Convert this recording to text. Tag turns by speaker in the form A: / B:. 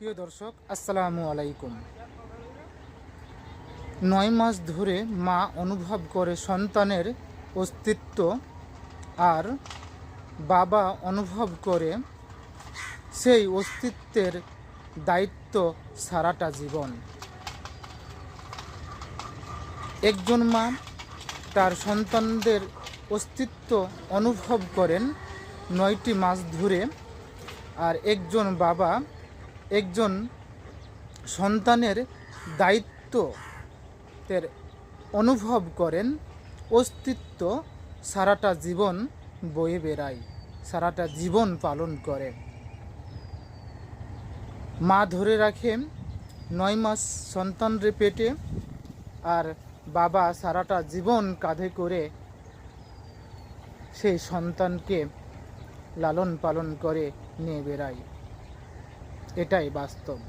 A: প্রিয় দর্শক, আসসালামু আলাইকুম। ৯ মাস ধরে মা অনুভব করে সন্তানের অস্তিত্ব, আর বাবা অনুভব করে সেই অস্তিত্বের দায়িত্ব সারাটা জীবন। একজন মা তার সন্তানদের অস্তিত্ব অনুভব করেন ৯টি মাস ধরে, আর একজন বাবা একজন সন্তানের দায়িত্বের অনুভব করেন, অস্তিত্ব সারাটা জীবন বয়ে বেড়ায়, সারাটা জীবন পালন করে। মা ধরে রাখে ৯ মাস সন্তানের পেটে, আর বাবা সারাটা জীবন কাঁধে করে সেই সন্তানকে লালন পালন করে নিয়ে বেড়ায়। এটাই বাস্তব।